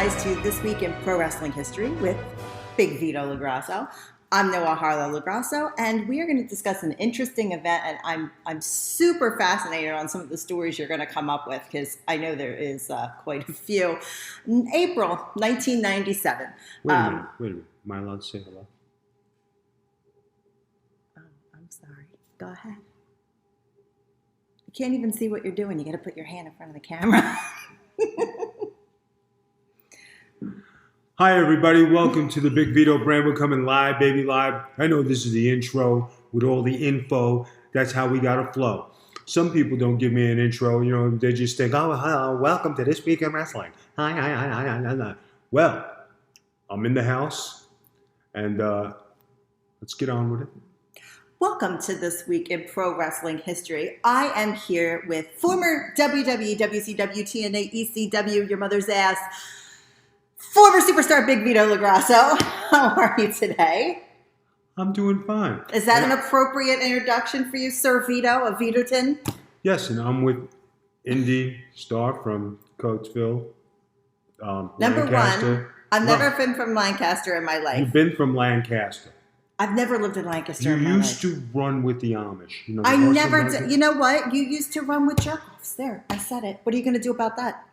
guys to This Week in Pro Wrestling History with Big Vito LaGrasso. I'm Noel Harlow LaGrasso, and we are going to discuss an interesting event, and I'm super fascinated on some of the stories you're going to come up with, because I know there is quite a few. In April 1997. Wait a minute. Am I allowed to say hello? Oh, I'm sorry. Go ahead. You can't even see what you're doing. You got to put your hand in front of the camera. Hi, everybody. Welcome to the Big Vito brand. We're coming live, baby, live. I know this is the intro with all the info. That's how we got to flow. Some people don't give me an intro. You know, they just think, oh, hello, welcome to This Week in Wrestling. Hi. Well, I'm in the house, and let's get on with it. Welcome to This Week in Pro Wrestling History. I am here with former WWE, WCW, TNA, ECW, your mother's ass, former superstar Big Vito LaGrasso. How are you today? I'm doing fine. Is that an appropriate introduction for you, Sir Vito of Vitoton? Yes, and I'm with indie star from Coatesville, Number Lancaster. one, I've never been from Lancaster in my life. You've been from Lancaster. I've never lived in Lancaster You in my life. used to run with the Amish. You know, I never did. You know what? You used to run with jerk-offs. There, I said it. What are you going to do about that?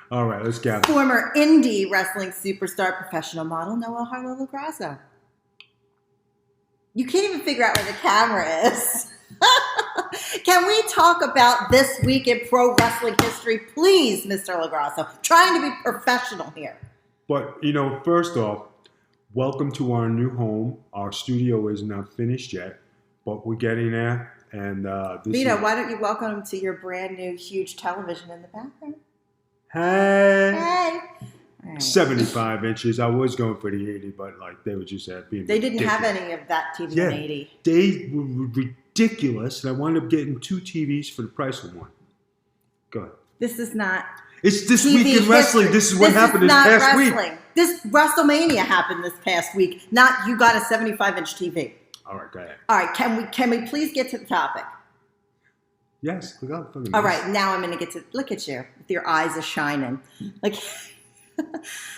All right, let's get it. Former indie wrestling superstar, professional model, Noel Harlow LaGrasso. You can't even figure out where the camera is. Can we talk about This Week in Pro Wrestling History, please, Mr. LaGrasso? Trying to be professional here. But, you know, first off, welcome to our new home. Our studio is not finished yet, but we're getting there. And Vito, why don't you welcome him to your brand new huge television in the background? Hey. Right. 75 inches. I was going for the 80, but like they were just being They didn't ridiculous. have any of that TV in 80. They were ridiculous, and I wound up getting 2 TVs for the price of one. Go ahead. This is not. It's This TV Week in Wrestling. history. This is what happened this past week. This WrestleMania happened this past week. Not you got a 75-inch TV. All right, go ahead. All right, can we please get to the topic? Yes, we got it. All right, now I'm going to get to look at you with your eyes are shining. Like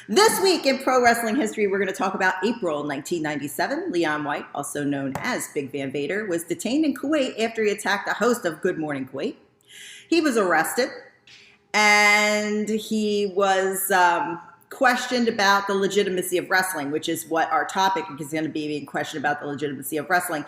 this week in pro wrestling history, we're going to talk about April 1997. Leon White, also known as Big Van Vader, was detained in Kuwait after he attacked a host of Good Morning Kuwait. He was arrested, and he was questioned about the legitimacy of wrestling, which is what our topic is going to be, being questioned about the legitimacy of wrestling.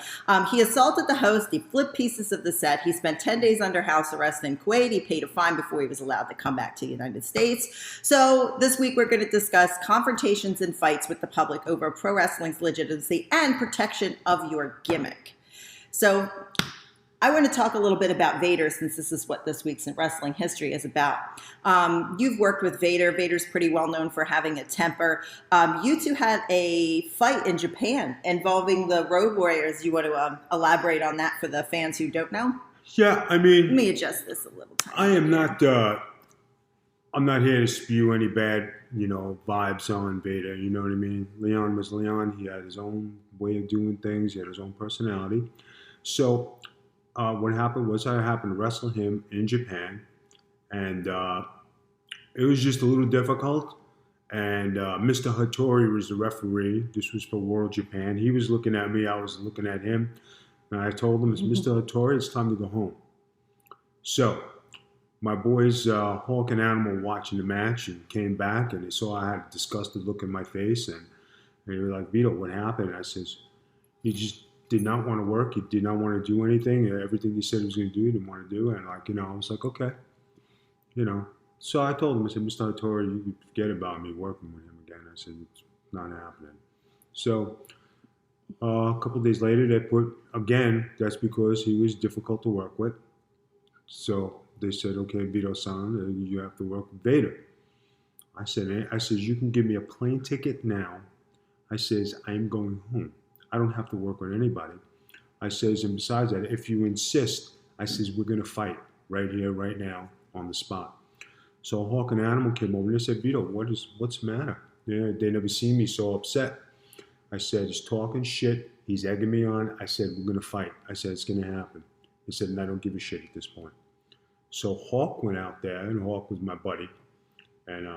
He assaulted the host. He flipped pieces of the set. He spent 10 days under house arrest in Kuwait. He paid a fine before he was allowed to come back to the United States. So this week we're going to discuss confrontations and fights with the public over pro wrestling's legitimacy and protection of your gimmick. So I want to talk a little bit about Vader, since this is what This Week's in Wrestling History is about. You've worked with Vader. Vader's pretty well known for having a temper. You two had a fight in Japan involving the Road Warriors. You want to elaborate on that for the fans who don't know? Yeah, I mean, Let me adjust this a little. I am not. I'm not here to spew any bad, vibes on Vader. You know what I mean? Leon was Leon. He had his own way of doing things. He had his own personality. So what happened was I happened to wrestle him in Japan, and it was just a little difficult. And Mr. Hattori was the referee. This was for World Japan. He was looking at me. I was looking at him. And I told him, Mr. Hattori, it's time to go home. So my boys, Hawk and Animal, watching the match and came back, and they saw I had a disgusted look in my face. And they were like, Vito, what happened? I says, he just did not want to work. He did not want to do anything. Everything he said he was going to do, he didn't want to do. And I was like, okay. So I told him, I said, Mr. Hattori, you could forget about me working with him again. I said, it's not happening. So a couple of days later, they put, again, that's because he was difficult to work with. So they said, okay, Vito-san, you have to work with Vader. I said, you can give me a plane ticket now. I says, I'm going home. I don't have to work with anybody. I says, and besides that, if you insist, I says, we're going to fight right here, right now, on the spot. So Hawk and Animal came over and they said, Vito, what's the matter? They never seen me so upset. I said, he's talking shit. He's egging me on. I said, we're going to fight. I said, it's going to happen. He said, and I don't give a shit at this point. So Hawk went out there, and Hawk was my buddy. And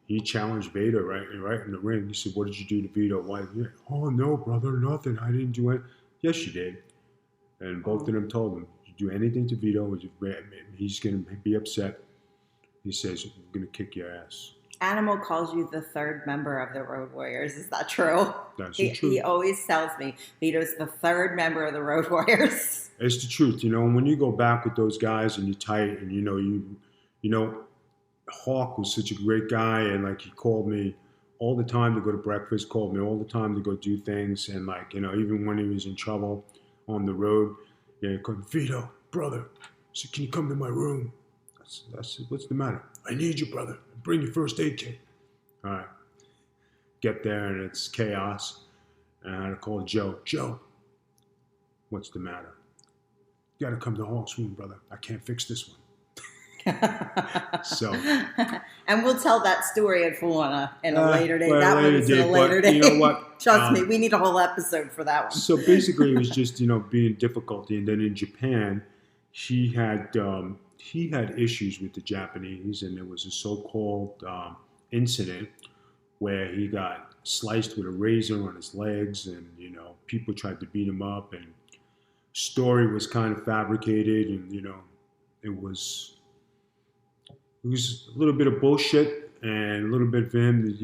he challenged Vader right in the ring. He said, "What did you do to Vito? Why?" Oh no, brother, nothing. I didn't do it. Yes, you did. And both of them told him, "You do anything to Vito, he's going to be upset." He says, "I'm going to kick your ass." Animal calls you the third member of the Road Warriors. Is that true? That's he, the truth. He always tells me Vito's the third member of the Road Warriors. It's the truth. When you go back with those guys and you're tight, and Hawk was such a great guy, and like he called me all the time to go to breakfast, called me all the time to go do things, and even when he was in trouble on the road, he called, "Vito, brother, so can you come to my room?" I said, "What's the matter?" "I need you, brother. Bring your first aid kit." All right. Get there and it's chaos. And I had to call Joe. "Joe, what's the matter?" "You got to come to Hawk's room, brother. I can't fix this one." So, and we'll tell that story in full in a later day. Well, that one's in a later day. You know what? Trust me, we need a whole episode for that one. So basically, it was just being difficulty, and then in Japan, he had issues with the Japanese, and there was a so-called incident where he got sliced with a razor on his legs, and people tried to beat him up, and story was kind of fabricated, and it was a little bit of bullshit, and a little bit for him.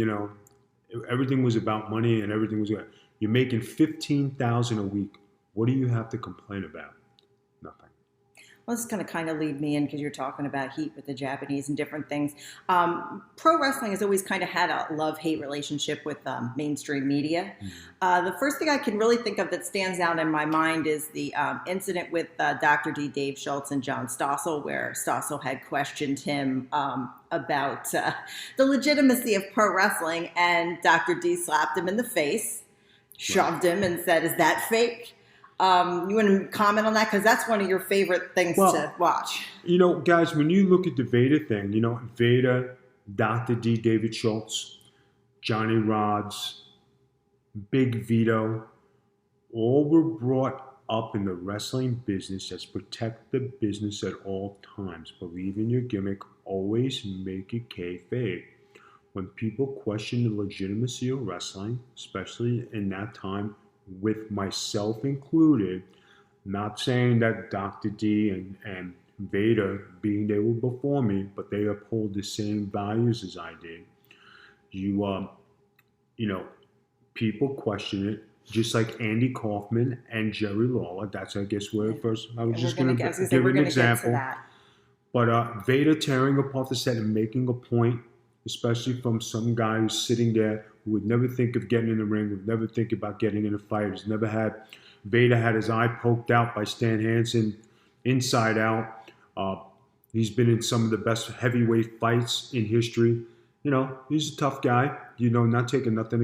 Everything was about money, and everything was good. You're making $15,000 a week. What do you have to complain about? Nothing. Well, this is going to kind of lead me in because you're talking about heat with the Japanese and different things. Pro wrestling has always kind of had a love-hate relationship with mainstream media. Mm-hmm. The first thing I can really think of that stands out in my mind is the incident with Dr. D, Dave Schultz, and John Stossel, where Stossel had questioned him about the legitimacy of pro wrestling, and Dr. D slapped him in the face, shoved him, and said, "Is that fake?" You want to comment on that? Because that's one of your favorite things to watch. Guys, when you look at the Vader thing, Vader, Dr. D, David Schultz, Johnny Rods, Big Vito, all were brought up in the wrestling business as protect the business at all times. Believe in your gimmick. Always make it kayfabe. When people question the legitimacy of wrestling, especially in that time, with myself included, not saying that Dr. D and Vader, being they were before me, but they uphold the same values as I did. People question it, just like Andy Kaufman and Jerry Lawler. That's, I guess, where first I was just going to give an example. But Vader tearing apart the set and making a point, especially from some guy who's sitting there who would never think of getting in the ring, would never think about getting in a fight, Vader had his eye poked out by Stan Hansen inside out. He's been in some of the best heavyweight fights in history. He's a tough guy, not taking nothing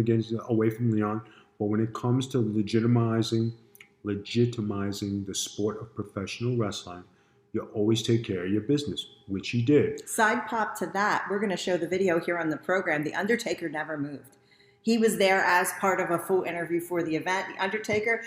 away from Leon. But when it comes to legitimizing the sport of professional wrestling, you always take care of your business, which he did. Side pop to that, we're going to show the video here on the program. The Undertaker never moved. He was there as part of a full interview for the event. The Undertaker,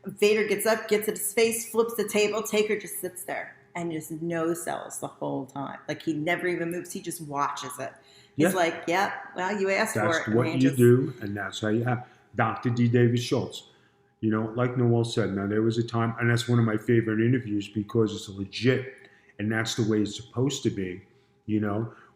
Vader gets up, gets in his face, flips the table. Taker just sits there and just no sells the whole time. Like he never even moves. He just watches it. He's like, yeah, well, you asked for it. That's what you do, and that's how you have. Dr. D. David Schultz. Like Noel said, now there was a time, and that's one of my favorite interviews because it's legit, and that's the way it's supposed to be.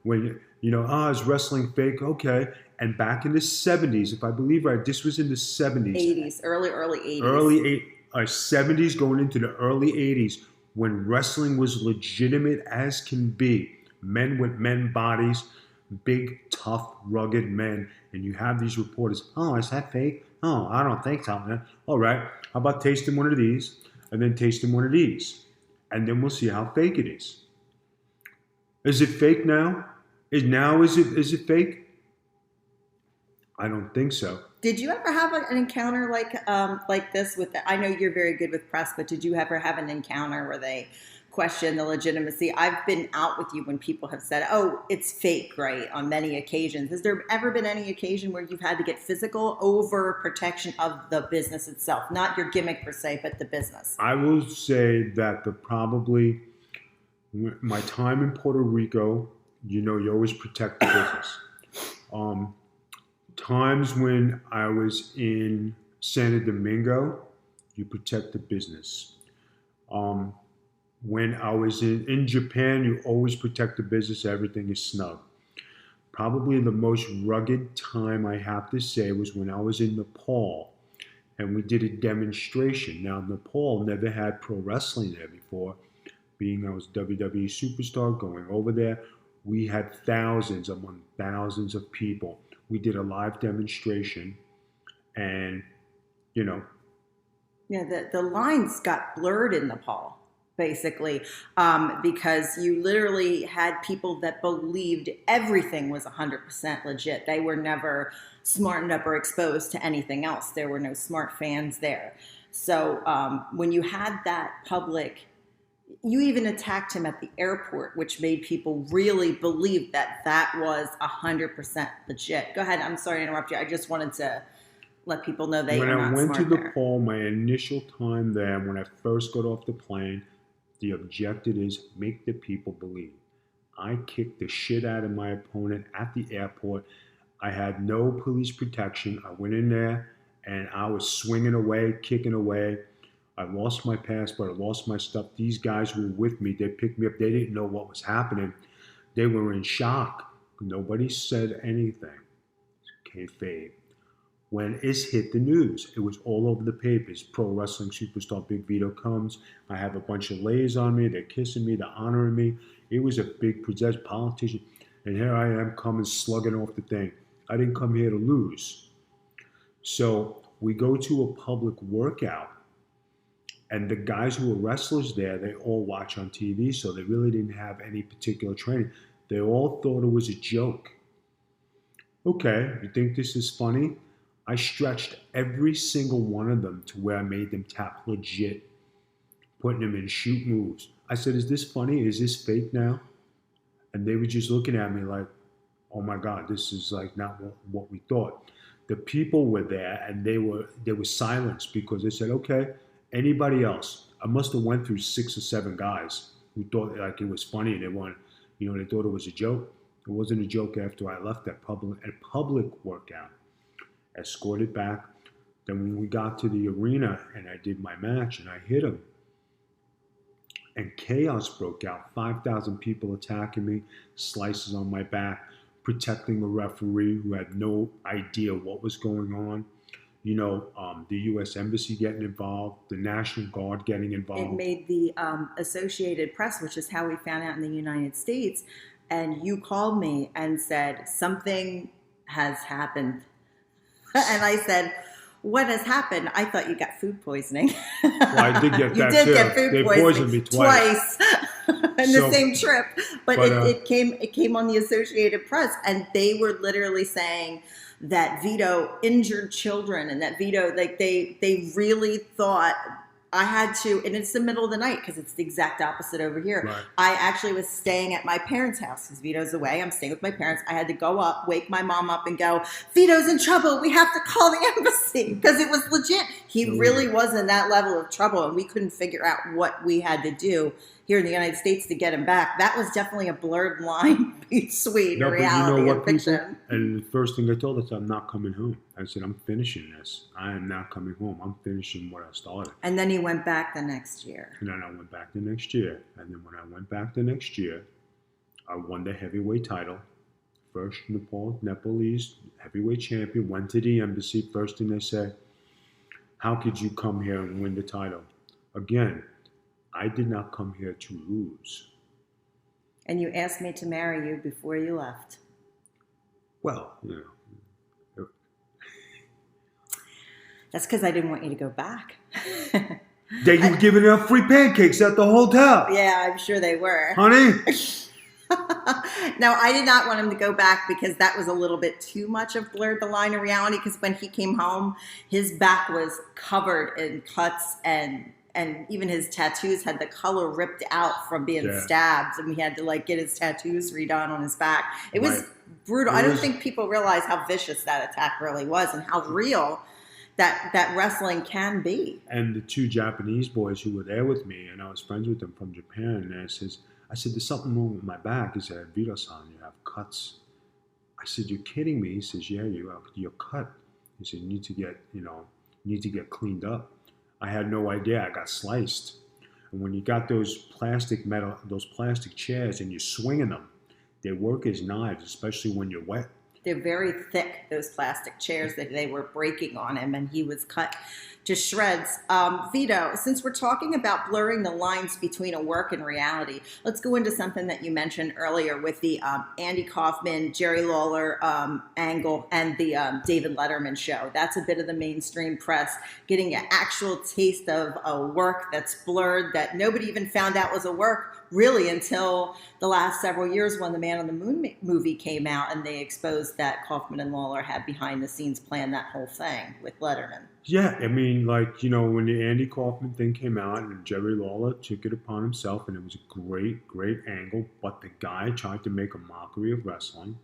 When is wrestling fake? Okay. And back in the 70s, if I believe right, this was in the 70s. 80s, early 80s. 70s going into the early 80s, when wrestling was legitimate as can be. Men with men bodies, big, tough, rugged men. And you have these reporters, "Oh, is that fake? Oh, I don't think so, man. All right, how about tasting one of these and then tasting one of these? And then we'll see how fake it is." Is it fake now? Is it fake? I don't think so. Did you ever have an encounter like this with I know you're very good with press, but did you ever have an encounter where they question the legitimacy? I've been out with you when people have said, "Oh, it's fake," right, on many occasions. Has there ever been any occasion where you've had to get physical over protection of the business itself? Not your gimmick per se, but the business. I will say that probably my time in Puerto Rico, you always protect the business. Times when I was in Santo Domingo, you protect the business. When I was in Japan, you always protect the business. Everything is snug. Probably the most rugged time I have to say was when I was in Nepal and we did a demonstration. Now, Nepal never had pro wrestling there before. Being I was WWE superstar going over there, we had thousands among thousands of people. We did a live demonstration and, you know. Yeah, the lines got blurred in Nepal, basically, because you literally had people that believed everything was 100% legit. They were never smartened up or exposed to anything else. There were no smart fans there. So when you had that public, you even attacked him at the airport, which made people really believe that that was 100% legit. Go ahead. I'm sorry to interrupt you. I just wanted to let people know they when are not I went to smart the there. Nepal, my initial time there, when I first got off the plane, the objective is make the people believe. I kicked the shit out of my opponent at the airport. I had no police protection. I went in there and I was swinging away, kicking away. I lost my passport. I lost my stuff. These guys were with me. They picked me up. They didn't know what was happening. They were in shock. Nobody said anything. Kayfabe. When it hit the news, it was all over the papers. Pro wrestling superstar Big Vito comes. I have a bunch of ladies on me. They're kissing me. They're honoring me. It was a big politician. And here I am coming slugging off the thing. I didn't come here to lose. So we go to a public workout. And the guys who were wrestlers there, they all watch on TV, so they really didn't have any particular training. They all thought it was a joke. Okay, you think this is funny? I stretched every single one of them to where I made them tap legit, putting them in shoot moves. I said, is this funny? Is this fake now? And they were just looking at me like, oh my God, this is like not what we thought. The people were there and they were silenced because they said, okay, anybody else? I must have went through 6 or 7 guys who thought like it was funny. They wanted, they thought it was a joke. It wasn't a joke after I left that public workout. Escorted back. Then when we got to the arena and I did my match and I hit him, and chaos broke out. 5,000 people attacking me, slices on my back, protecting the referee who had no idea what was going on. The U.S. Embassy getting involved, the National Guard getting involved. It made the Associated Press, which is how we found out in the United States. And you called me and said, something has happened. And I said, what has happened? I thought you got food poisoning. Well, I did get that too. You did get food poisoning. They poisoned me twice. In the same trip. But it came on the Associated Press, and they were literally saying that Vito injured children, and that Vito, like they really thought I had to, and it's the middle of the night because it's the exact opposite over here. Right. I actually was staying at my parents' house because Vito's away. I'm staying with my parents. I had to go up, wake my mom up and go, Vito's in trouble. We have to call the embassy because it was legit. He really was in that level of trouble, and we couldn't figure out what we had to do here in the United States to get him back. That was definitely a blurred line between reality and fiction. And the first thing I told us, I'm not coming home. I said, I'm finishing this. I am not coming home. I'm finishing what I started. And then he went back the next year. And then I went back the next year. And then when I went back the next year, I won the heavyweight title. First Nepalese heavyweight champion. Went to the embassy. First thing they said, how could you come here and win the title? Again, I did not come here to lose. And you asked me to marry you before you left. Well, That's because I didn't want you to go back. They were giving out free pancakes at the hotel. Yeah, I'm sure they were. Honey? No, I did not want him to go back because that was a little bit too much of blurred the line of reality, because when he came home, his back was covered in cuts, and even his tattoos had the color ripped out from being stabbed, and we had to get his tattoos redone on his back. It was brutal. I don't think people realize how vicious that attack really was and how real that wrestling can be. And the 2 Japanese boys who were there with me, and I was friends with them from Japan, and I said, there's something wrong with my back. He said, Vito-san, you have cuts I said, "You're kidding me?" He says, "Yeah, you're cut." He said, you need to get cleaned up." I had no idea. I got sliced. And when you got those plastic chairs and you're swinging them, they work as knives, especially when you're wet. They're very thick, those plastic chairs that they were breaking on him, and he was cut to shreds. Vito, since we're talking about blurring the lines between a work and reality, let's go into something that you mentioned earlier with the Andy Kaufman, Jerry Lawler angle and the David Letterman show. That's a bit of the mainstream press, getting an actual taste of a work that's blurred, that nobody even found out was a work really until the last several years when the Man on the Moon movie came out and they exposed that Kaufman and Lawler had behind the scenes planned that whole thing with Letterman. Yeah, I mean, like, when the Andy Kaufman thing came out and Jerry Lawler took it upon himself, and it was a great, great angle, but the guy tried to make a mockery of wrestling.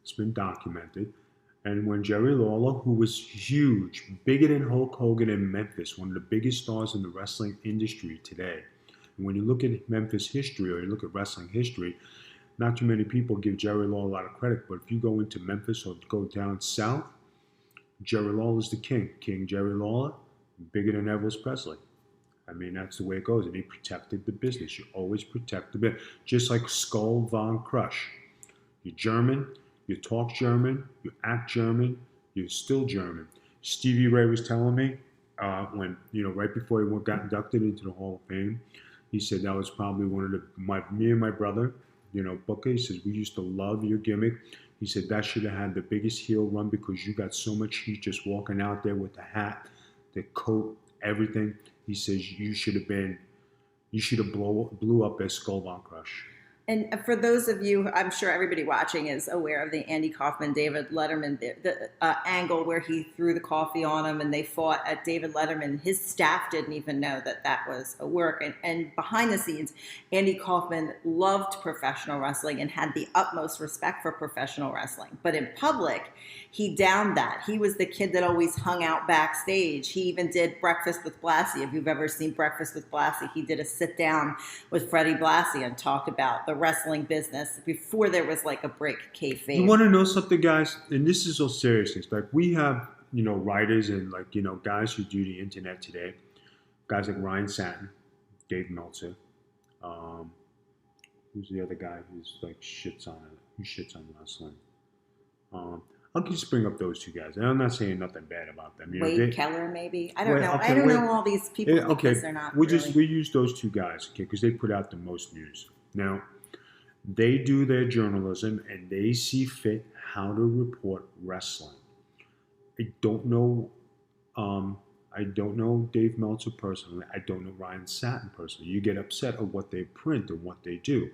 It's been documented. And when Jerry Lawler, who was huge, bigger than Hulk Hogan in Memphis, one of the biggest stars in the wrestling industry today, and when you look at Memphis history or you look at wrestling history, not too many people give Jerry Lawler a lot of credit, but if you go into Memphis or go down south, Jerry Lawler's the king. King Jerry Lawler, bigger than Elvis Presley. I mean, that's the way it goes. And he protected the business. You always protect the business. Just like Skull Von Crush. You're German, you talk German, you act German, you're still German. Stevie Ray was telling me when, right before he got inducted into the Hall of Fame, he said that was probably one of me and my brother, Booker, he says, we used to love your gimmick. He said that should have had the biggest heel run because you got so much heat just walking out there with the hat, the coat, everything. He says you should have blew up as Skull Von Crush. And for those of you, I'm sure everybody watching is aware of the Andy Kaufman, David Letterman the angle where he threw the coffee on him and they fought at David Letterman. His staff didn't even know that that was a work. And behind the scenes, Andy Kaufman loved professional wrestling and had the utmost respect for professional wrestling. But in public, he downed that. He was the kid that always hung out backstage. He even did Breakfast with Blassie. If you've ever seen Breakfast with Blassie, he did a sit down with Freddie Blassie and talked about the wrestling business before there was like a break kayfabe. You want to know something, guys? And this is all seriousness. Like we have, writers and guys who do the internet today. Guys like Ryan Satin, Dave Meltzer. Who's the other guy who's like shits on wrestling? I'll just bring up those two guys. And I'm not saying nothing bad about them. Wade Keller, maybe. I don't know. Okay, I don't know all these people because they're not. We use those two guys, okay, because they put out the most news. Now, they do their journalism and they see fit how to report wrestling. I don't know Dave Meltzer personally. I don't know Ryan Satin personally. You get upset at what they print and what they do.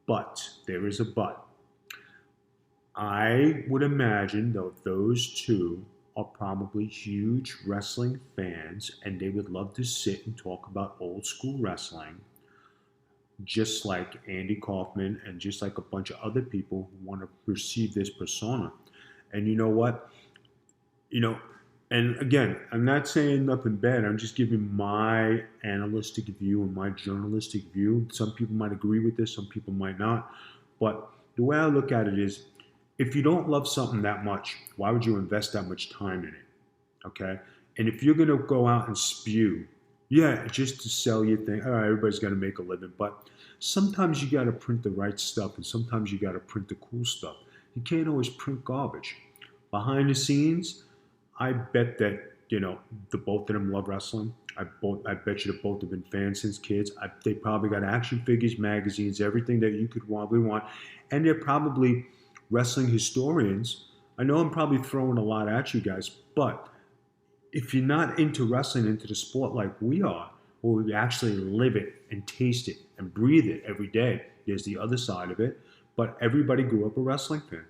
But there is a but. I would imagine that those two are probably huge wrestling fans and they would love to sit and talk about old school wrestling, just like Andy Kaufman and just like a bunch of other people who want to perceive this persona. And you know what? And again, I'm not saying nothing bad. I'm just giving my analytic view and my journalistic view. Some people might agree with this, some people might not. But the way I look at it is, if you don't love something that much, why would you invest that much time in it? Okay? And if you're going to go out and spew, just to sell your thing, all right, everybody's got to make a living. But sometimes you got to print the right stuff and sometimes you got to print the cool stuff. You can't always print garbage. Behind the scenes, I bet that, the both of them love wrestling. I bet you the both have been fans since kids. They probably got action figures, magazines, everything that you could probably want. And they're probably wrestling historians. I know I'm probably throwing a lot at you guys, but if you're not into wrestling, into the sport like we are, or we actually live it and taste it and breathe it every day, there's the other side of it. But everybody grew up a wrestling fan.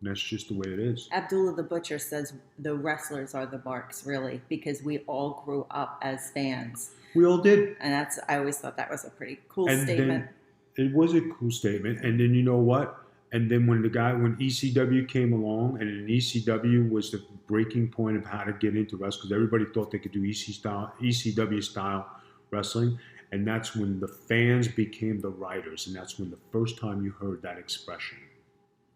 And that's just the way it is. Abdullah the Butcher says the wrestlers are the marks, really, because we all grew up as fans. We all did. And I always thought that was a pretty cool statement. It was a cool statement. And then you know what? And then when ECW came along, and then ECW was the breaking point of how to get into wrestling, because everybody thought they could do ECW style wrestling, and that's when the fans became the writers, and that's when the first time you heard that expression.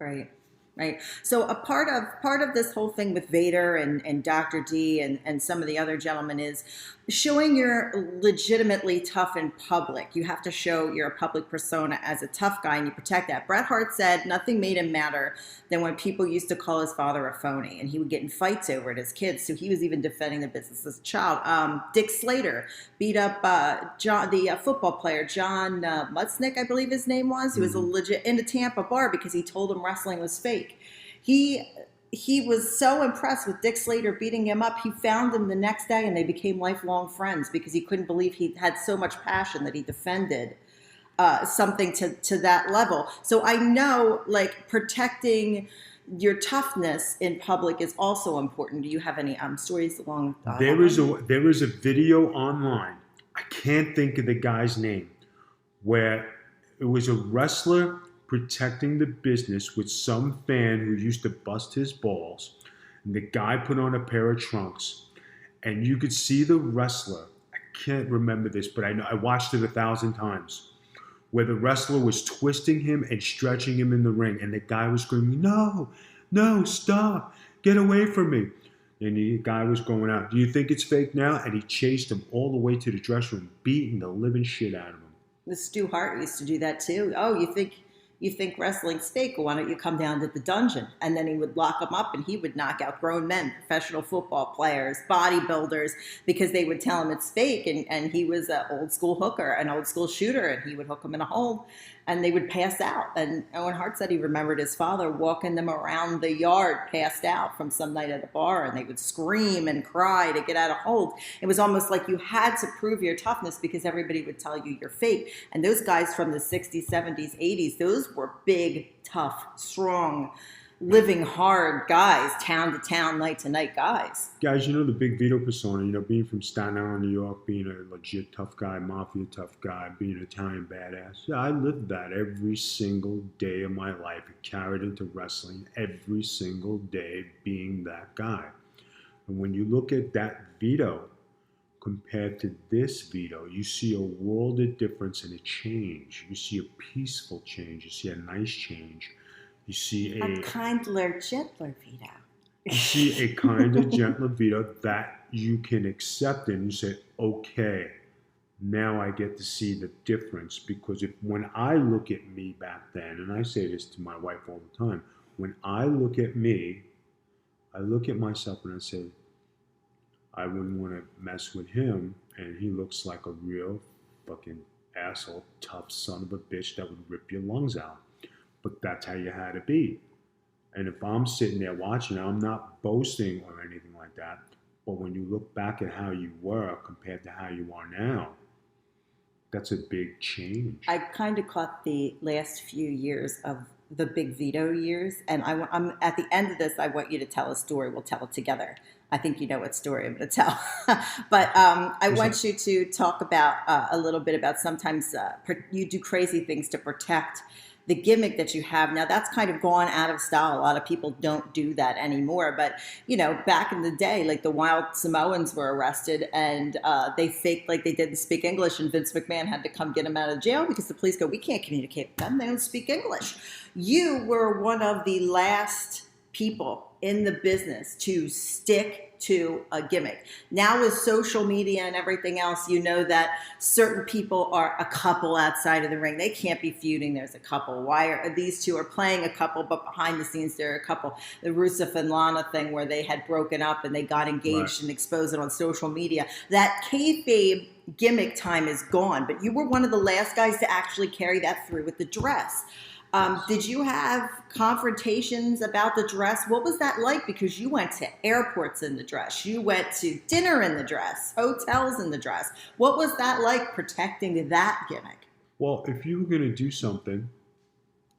Right. Right. So a part of this whole thing with Vader and Dr. D and some of the other gentlemen is showing you're legitimately tough in public. You have to show you're a public persona as a tough guy, and you protect that. Bret Hart said nothing made him madder than when people used to call his father a phony, and he would get in fights over it as kids. So he was even defending the business as a child. Dick Slater beat up the football player John Mutznick, I believe his name was, who was a legit in a Tampa bar because he told him wrestling was fake. He was so impressed with Dick Slater beating him up. He found him the next day, and they became lifelong friends because he couldn't believe he had so much passion that he defended something to that level. So I know, like, protecting your toughness in public is also important. Do you have any stories along? There is a video online. I can't think of the guy's name, where it was a wrestler protecting the business with some fan who used to bust his balls. And the guy put on a pair of trunks, and you could see the wrestler. I can't remember this, but I watched it 1,000 times, where the wrestler was twisting him and stretching him in the ring, and the guy was screaming, no, stop, get away from me. And the guy was going out. Do you think it's fake now? And he chased him all the way to the dressing room, beating the living shit out of him. The Stu Hart used to do that too. Oh, you think wrestling's fake? Why don't you come down to the dungeon? And then he would lock them up, and he would knock out grown men, professional football players, bodybuilders, because they would tell him it's fake. And he was an old school hooker, an old school shooter, and he would hook them in a hold, and they would pass out. And Owen Hart said he remembered his father walking them around the yard, passed out from some night at a bar, and they would scream and cry to get out of hold. It was almost like you had to prove your toughness because everybody would tell you you're fake. And those guys from the 60s, 70s, 80s, those were big, tough, strong, living hard guys, town to town, night to night guys. Guys, the big Vito persona, being from Staten Island, New York, being a legit tough guy, mafia tough guy, being an Italian badass. Yeah, I lived that every single day of my life. It carried into wrestling every single day, being that guy. And when you look at that Vito compared to this Vito, you see a world of difference and a change. You see a peaceful change. You see a nice change. You see a kindler, gentler Vito. You see a kinder, gentler Vito that you can accept, and you say, okay, now I get to see the difference. Because when I look at me back then, and I say this to my wife all the time, when I look at me, I look at myself and I say, I wouldn't want to mess with him, and he looks like a real fucking asshole, tough son of a bitch that would rip your lungs out. But that's how you had to be. And if I'm sitting there watching, I'm not boasting or anything like that. But when you look back at how you were compared to how you are now, that's a big change. I kind of caught the last few years of the big Vito years. And I'm at the end of this, I want you to tell a story. We'll tell it together. I think you know what story I'm going to tell. But I want you to talk about a little bit about sometimes you do crazy things to protect the gimmick that you have. Now that's kind of gone out of style. A lot of people don't do that anymore. But, back in the day, like the Wild Samoans were arrested and they faked like they didn't speak English, and Vince McMahon had to come get them out of jail because the police go, we can't communicate with them. They don't speak English. You were one of the last people in the business to stick to a gimmick. Now with social media and everything else, you know that certain people are a couple outside of the ring. They can't be feuding. There's a couple. Why are these two are playing a couple, but behind the scenes they're a couple? The Rusev and Lana thing where they had broken up and they got engaged and exposed it on social media. That kayfabe gimmick time is gone, but you were one of the last guys to actually carry that through with the dress. Did you have confrontations about the dress? What was that like? Because you went to airports in the dress. You went to dinner in the dress, hotels in the dress. What was that like protecting that gimmick? Well, if you were going to do something,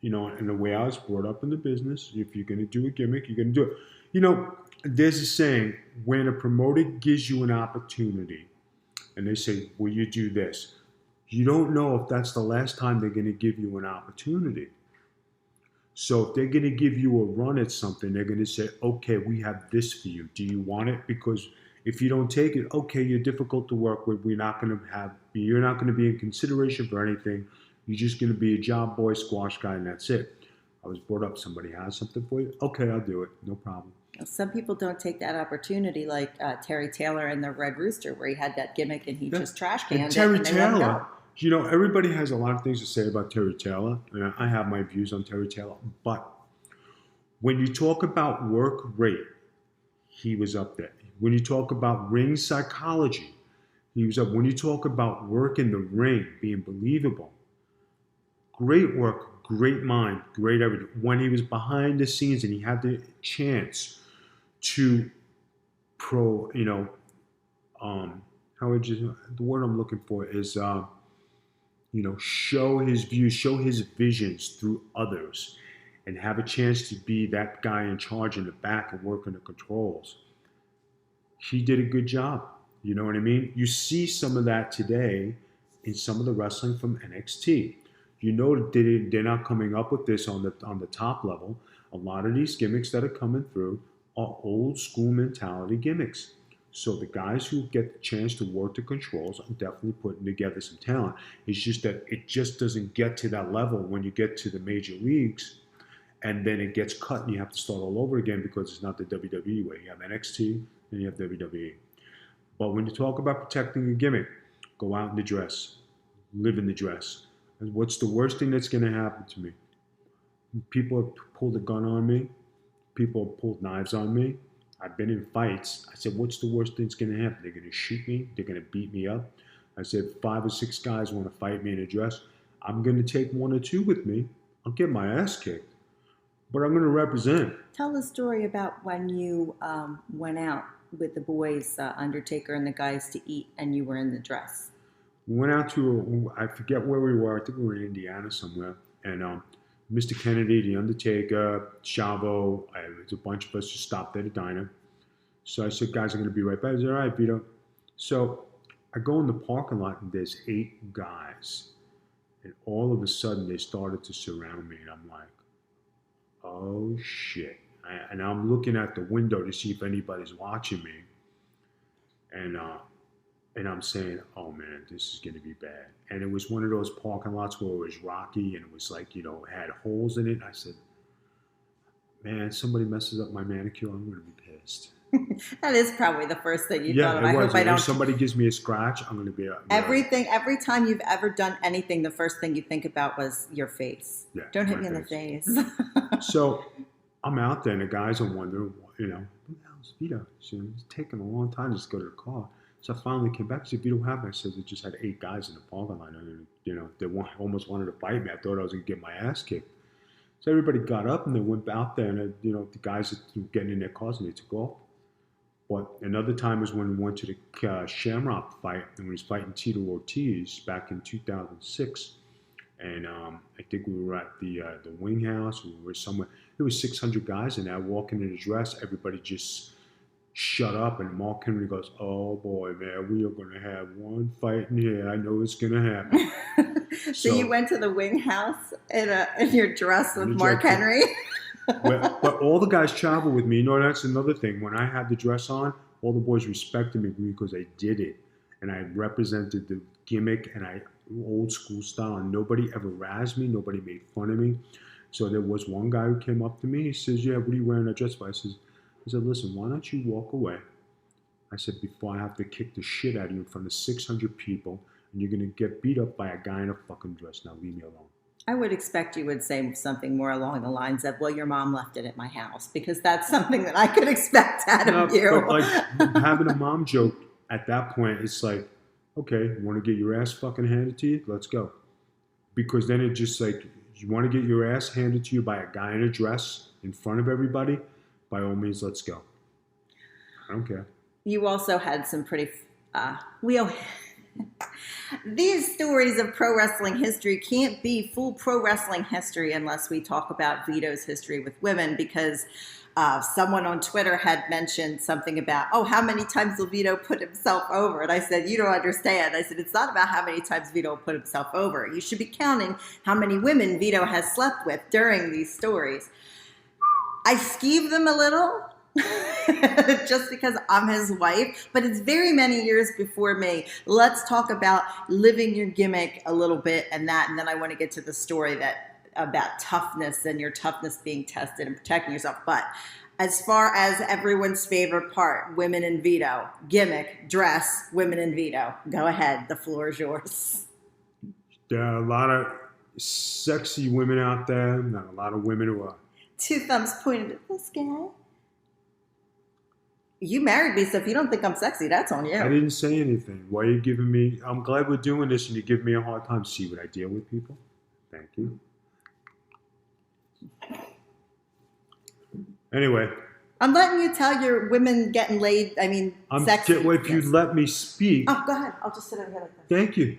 and the way I was brought up in the business, if you're going to do a gimmick, you're going to do it. There's a saying, when a promoter gives you an opportunity and they say, will you do this? You don't know if that's the last time they're going to give you an opportunity. So if they're going to give you a run at something, they're going to say, okay, we have this for you. Do you want it? Because if you don't take it, okay, you're difficult to work with. You're not going to be in consideration for anything. You're just going to be a job boy, squash guy, and that's it. I was brought up, somebody has something for you? Okay, I'll do it. No problem. Some people don't take that opportunity, like Terry Taylor in the Red Rooster, where he had that gimmick and he just trash canned And it Terry and they let him Taylor, go. you know, everybody has a lot of things to say about Terry Taylor. And I have my views on Terry Taylor. But when you talk about work rate, he was up there. When you talk about ring psychology, he was up. When you talk about work in the ring, being believable, great work, great mind, great everything. When he was behind the scenes and he had the chance to how would you, the word I'm looking for is, show his views, show his visions through others and have a chance to be that guy in charge in the back and working the controls. He did a good job. You know what I mean? You see some of that today in some of the wrestling from NXT. You know that they're not coming up with this on the top level. A lot of these gimmicks that are coming through are old school mentality gimmicks. So the guys who get the chance to work the controls are definitely putting together some talent. It's just that it just doesn't get to that level when you get to the major leagues, and then it gets cut and you have to start all over again because it's not the WWE way. You have NXT and you have WWE. But when you talk about protecting a gimmick, go out in the dress, live in the dress. And what's the worst thing that's going to happen to me? People have pulled a gun on me. People have pulled knives on me. I've been in fights. I said, what's the worst thing that's going to happen? They're going to shoot me. They're going to beat me up. I said, 5 or 6 guys want to fight me in a dress. I'm going to take 1 or 2 with me. I'll get my ass kicked, but I'm going to represent. Tell the story about when you went out with the boys, Undertaker and the guys, to eat, and you were in the dress. We went out to, I forget where we were. I think we were in Indiana somewhere. And Mr. Kennedy, The Undertaker, Chavo, there's a bunch of us just stopped at a diner. So I said, guys, I'm going to be right back. I said, all right, Vito. So I go in the parking lot and there's 8 guys. And all of a sudden they started to surround me. And I'm like, oh, shit. And I'm looking at the window to see if anybody's watching me. And I'm saying, oh, man, this is going to be bad. And it was one of those parking lots where it was rocky and it was like, had holes in it. I said, man, somebody messes up my manicure, I'm going to be pissed. That is probably the first thing you thought of. I hope I don't. If somebody gives me a scratch, I'm going to be... Everything, every time you've ever done anything, the first thing you think about was your face. Yeah, don't hit me in the face. So I'm out there and the guys are wondering, who the hell's Vito? So it's taking a long time to just go to the car. So I finally came back. I said, Vito, what happened? I said, they just had 8 guys in the parking lot. And, they almost wanted to fight me. I thought I was going to get my ass kicked. So everybody got up and they went out there. And, the guys were getting in their cars and they took off. But another time was when we went to the Shamrock fight. And we was fighting Tito Ortiz back in 2006. And I think we were at the Wing House. We were somewhere. There was 600 guys in there walking in a dress. Everybody just shut up, and Mark Henry goes, oh boy, man, we are going to have one fight in here. I know it's going to happen. So you went to the Wing House in your dress with Mark Henry? But all the guys travel with me. That's another thing. When I had the dress on, all the boys respected me because I did it. And I represented the gimmick and old school style. And nobody ever razzed me. Nobody made fun of me. So there was one guy who came up to me. He says, yeah, what are you wearing that dress for? I said, listen, why don't you walk away? I said, before I have to kick the shit out of you in front of 600 people, and you're going to get beat up by a guy in a fucking dress. Now leave me alone. I would expect you would say something more along the lines of, well, your mom left it at my house, because that's something that I could expect out of you. But like having a mom joke at that point, it's like, okay, you want to get your ass fucking handed to you? Let's go. Because then it just like, you want to get your ass handed to you by a guy in a dress in front of everybody? By all means, let's go. I don't care. You also had some pretty... These stories of pro wrestling history can't be full pro wrestling history unless we talk about Vito's history with women, because someone on Twitter had mentioned something about, how many times will Vito put himself over? And I said, you don't understand. I said, it's not about how many times Vito put himself over. You should be counting how many women Vito has slept with during these stories. I skeeve them a little just because I'm his wife, but it's very many years before me. Let's talk about living your gimmick a little bit and then I want to get to the story that about toughness and your toughness being tested and protecting yourself. But as far as everyone's favorite part, women in Vito, gimmick, dress, women in Vito. Go ahead. The floor is yours. There are a lot of sexy women out there, not a lot of women who are. Two thumbs pointed at this guy. You married me, so if you don't think I'm sexy, that's on you. I didn't say anything. Why are you giving me... I'm glad we're doing this and you give me a hard time. See what I deal with, people? Thank you. Anyway. I'm letting you tell your women getting laid, sexy. If you let me speak... Oh, go ahead. I'll just sit over here like this. Thank you.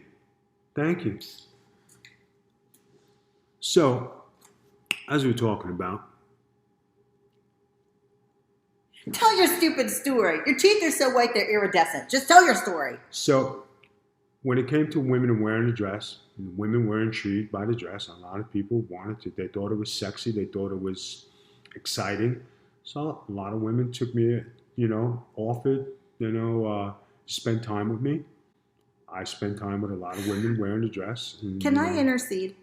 Thank you. So, as we were talking about... Tell your stupid story. Your teeth are so white they're iridescent. Just tell your story. So, when it came to women wearing a dress, and women were intrigued by the dress, a lot of people wanted it. They thought it was sexy. They thought it was exciting. So, a lot of women took me, offered, spend time with me. I spent time with a lot of women wearing a dress. And, Can I intercede?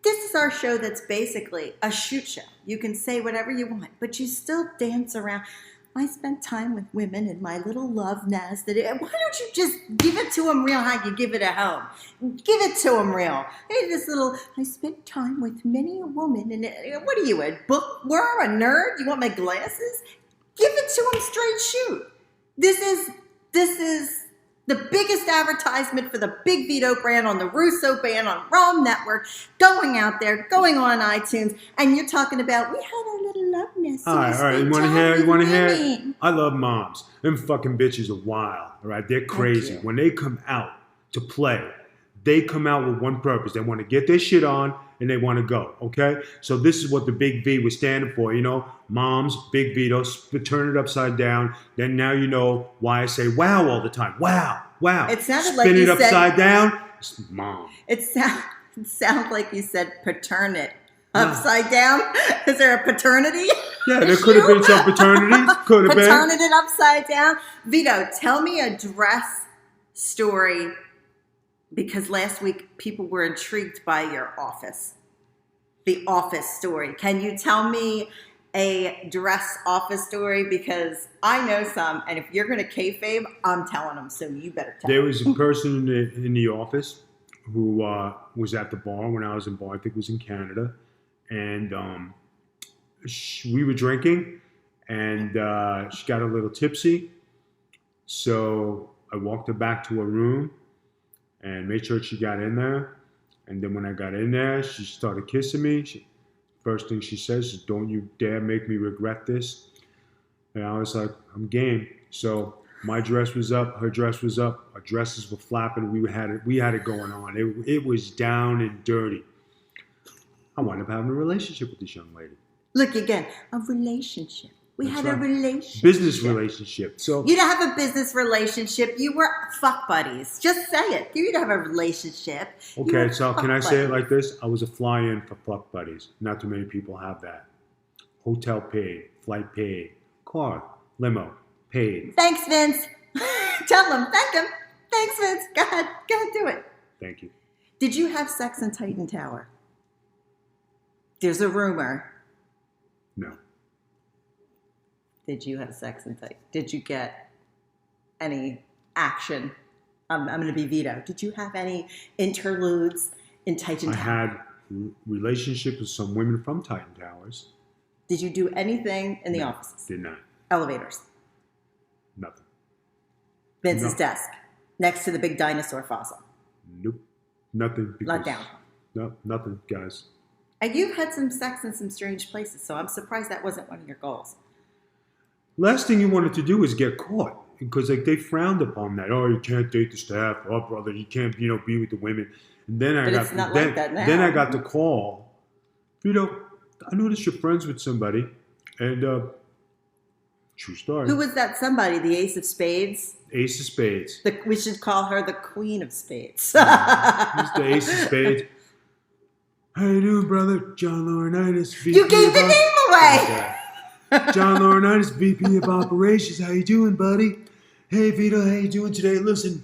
This is our show that's basically a shoot show. You can say whatever you want, but you still dance around. I spent time with women in my little love nest. Why don't you just give it to them real how you give it at home? Give it to them real. Hey, I spent time with many a woman. And what are you, a bookworm, a nerd? You want my glasses? Give it to them straight shoot. This is the biggest advertisement for the Big Vito brand on the Russo band on Realm Network, going out there, going on iTunes, and you're talking about, we had our little love nest. All right. You want to hear? I love moms. Them fucking bitches are wild, all right? They're crazy. When they come out to play, they come out with one purpose. They want to get their shit on, and they want to go, okay? So this is what the Big V was standing for, moms, Big Vito, turn it upside down. Then now you know why I say wow all the time. Wow. It sounded like you said... Spin it upside down, it's mom. It sounds like you said paternity. Upside down? Is there a paternity? Yeah, there could have been some paternity. Could have been. Paternity upside down. Vito, tell me a dress story, because last week people were intrigued by your office. The office story. Can you tell me a dress office story? Because I know some, and if you're going to kayfabe, I'm telling them, so you better tell There them. was a person in the office who was at the bar when I was in bar. I think it was in Canada. And we were drinking, and she got a little tipsy. So I walked her back to her room and made sure she got in there. And then when I got in there, she started kissing me. First thing she says is, "Don't you dare make me regret this." And I was like, I'm game. So my dress was up, her dress was up, our dresses were flapping. We had it going on. It was down and dirty. I wound up having a relationship with this young lady. Look again, a relationship. We had a relationship. Business relationship. So you didn't have a business relationship. You were fuck buddies. Just say it. You didn't have a relationship. Okay, so can I say it like this? I was a fly-in for fuck buddies. Not too many people have that. Hotel paid, flight paid, car, limo paid. Thanks, Vince. Tell him. Thank him. Thanks, Vince. Go ahead, do it. Thank you. Did you have sex in Titan Tower? There's a rumor. No. Did you have sex in Titan? Did you get any action? I'm going to be Vito. Did you have any interludes in Titan Tower? I had relationships with some women from Titan Towers. Did you do anything in the offices? Did not. Elevators? Nothing. Vince's desk, next to the big dinosaur fossil? Nope. Nothing. Let down. No, nothing, guys. And you've had some sex in some strange places, so I'm surprised that wasn't one of your goals. Last thing you wanted to do is get caught, because they frowned upon that. Oh, you can't date the staff. Oh, brother, you can't be with the women. And then I got the call. I noticed you're friends with somebody, and true story. Who was that somebody? The Ace of Spades? Ace of Spades. We should call her the Queen of Spades. He's the Ace of Spades. How you doing, brother? John Laurinaitis. VP You gave the name away! John Laurinaitis, VP of Operations. How you doing, buddy? Hey, Vito, how you doing today? Listen,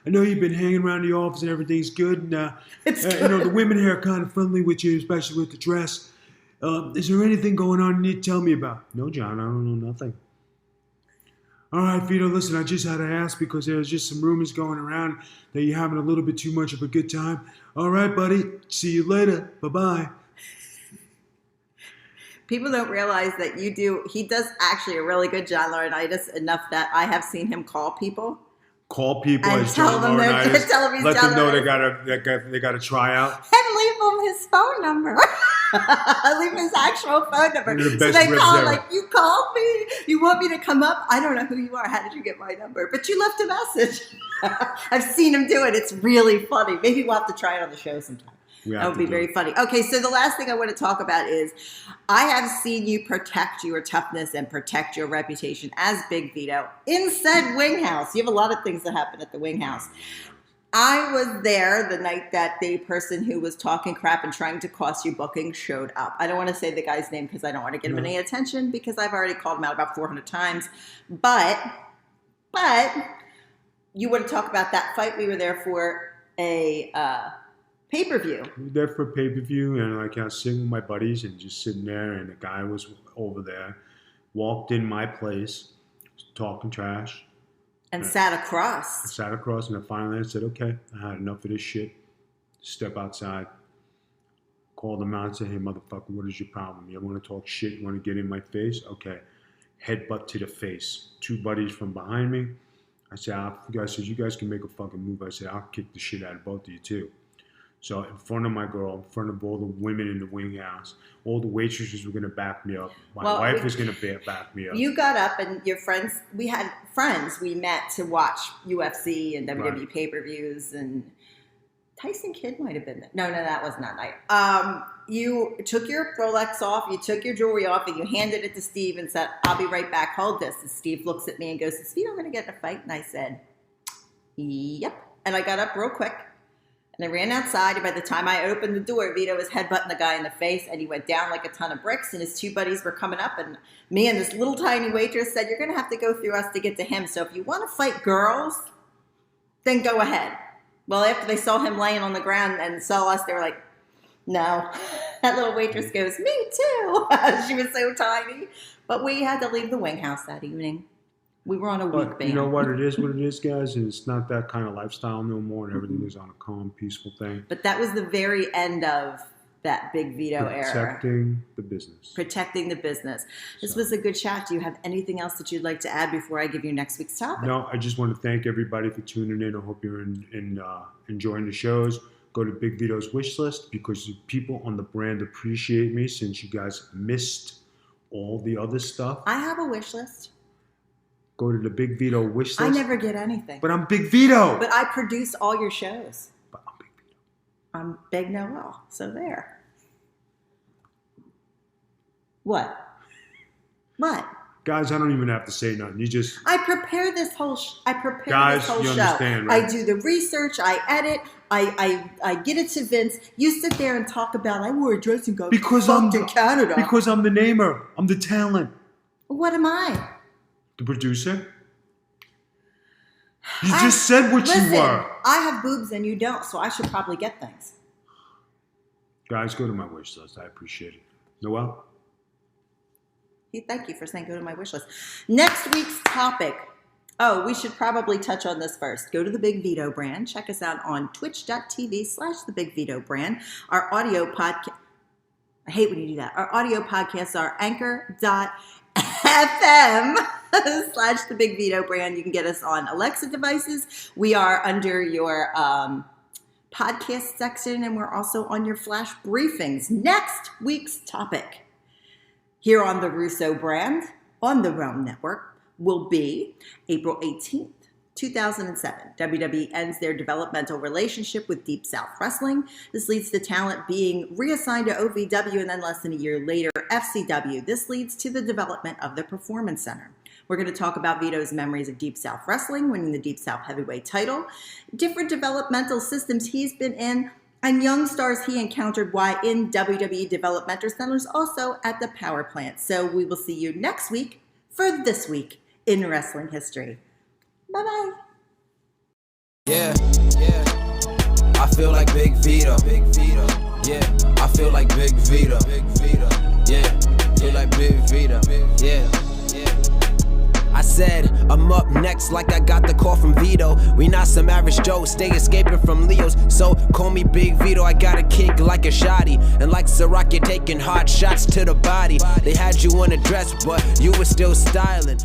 I know you've been hanging around the office and everything's good. And, It's good. you know, the women here are kind of friendly with you, especially with the dress. Is there anything going on you need to tell me about? No, John, I don't know nothing. All right, Vito, listen, I just had to ask because there's just some rumors going around that you're having a little bit too much of a good time. All right, buddy. See you later. Bye-bye. People don't realize that he does actually a really good John Laurinaitis, enough that I have seen him call people. Call people And as tell John them Laurinaitis. tell them he's Let John them know Laurinaitis. they got to try out. And leave him his phone number. Leave his actual phone number. You're the So best they ribs call ever. like, you called me? You want me to come up? I don't know who you are. How did you get my number? But you left a message. I've seen him do it. It's really funny. Maybe we'll have to try it on the show sometime. That would be very funny. Okay, so the last thing I want to talk about is I have seen you protect your toughness and protect your reputation as Big Vito in said wing house. You have a lot of things that happen at the wing house. I was there the night that the person who was talking crap and trying to cost you booking showed up. I don't want to say the guy's name because I don't want to get him any attention because I've already called him out about 400 times. But you want to talk about that fight? We were there for a pay-per-view. We were there for a pay-per-view, and like I was sitting with my buddies and just sitting there, and the guy was over there, walked in my place, talking trash. And sat across. I sat across, and I finally said, okay, I had enough of this shit. Step outside. Called him out and said, hey, motherfucker, what is your problem? You want to talk shit? You want to get in my face? Okay. Headbutt to the face. Two buddies from behind me. I said, you guys can make a fucking move. I said, I'll kick the shit out of both of you, too. So in front of my girl, in front of all the women in the wing house, all the waitresses were going to back me up. My wife was going to back me up. You got up and your friends, we had friends we met to watch UFC and WWE pay-per-views, and Tyson Kidd might have been there. No, that was not night. You took your Rolex off, you took your jewelry off, and you handed it to Steve and said, I'll be right back, hold this. And Steve looks at me and goes, is Steve going to get in a fight? And I said, yep. And I got up real quick. And I ran outside, and by the time I opened the door, Vito was headbutting the guy in the face, and he went down like a ton of bricks, and his two buddies were coming up, and me and this little tiny waitress said, you're going to have to go through us to get to him, so if you want to fight girls, then go ahead. Well, after they saw him laying on the ground and saw us, they were like, no. That little waitress goes, me too. She was so tiny. But we had to leave the wing house that evening. We were on a week ban. You know what it is, guys? And it's not that kind of lifestyle no more, and everything is on a calm, peaceful thing. But that was the very end of that Big Vito era. Protecting the business. Protecting the business. This was a good chat. Do you have anything else that you'd like to add before I give you next week's topic? No, I just want to thank everybody for tuning in. I hope you're enjoying the shows. Go to Big Vito's wish list because the people on the brand appreciate me since you guys missed all the other stuff. I have a wish list. Go to the Big Vito wish list. I never get anything. But I'm Big Vito. But I produce all your shows. But I'm Big Vito. I'm Big Noel. So there. What? Guys, I don't even have to say nothing. I prepare this whole show. Understand, right? I do the research. I edit. I get it to Vince. You sit there and talk about, I wore a dressing gown because I'm in Canada. Because I'm the namer. I'm the talent. What am I? The producer? You just said what you were. I have boobs and you don't, so I should probably get things. Guys, go to my wish list. I appreciate it. Noel? Thank you for saying go to my wish list. Next week's topic. Oh, we should probably touch on this first. Go to the Big Vito brand. Check us out on twitch.tv/the Big Vito brand. Our audio podcast. I hate when you do that. Our audio podcasts are anchor.fm/the Big Vito brand. You can get us on Alexa devices. We are under your podcast section, and we're also on your flash briefings. Next week's topic here on the Russo brand on the Realm Network will be April 18th, 2007. WWE ends their developmental relationship with Deep South Wrestling. This leads to talent being reassigned to OVW, and then less than a year later, FCW. This leads to the development of the Performance Center. We're going to talk about Vito's memories of Deep South Wrestling, winning the Deep South Heavyweight title, different developmental systems he's been in, and young stars he encountered while in WWE developmental centers, also at the power plant. So we will see you next week for This Week in Wrestling History. Bye-bye. Yeah, yeah. I feel like Big Vito. Yeah, I feel like Big Vito. Yeah, feel like Big Vito. Yeah. I said, I'm up next like I got the call from Vito. We not some average Joe, stay escaping from Leos. So call me Big Vito, I got a kick like a shotty. And like Ciroc, you're taking hard shots to the body. They had you on a dress, but you were still styling.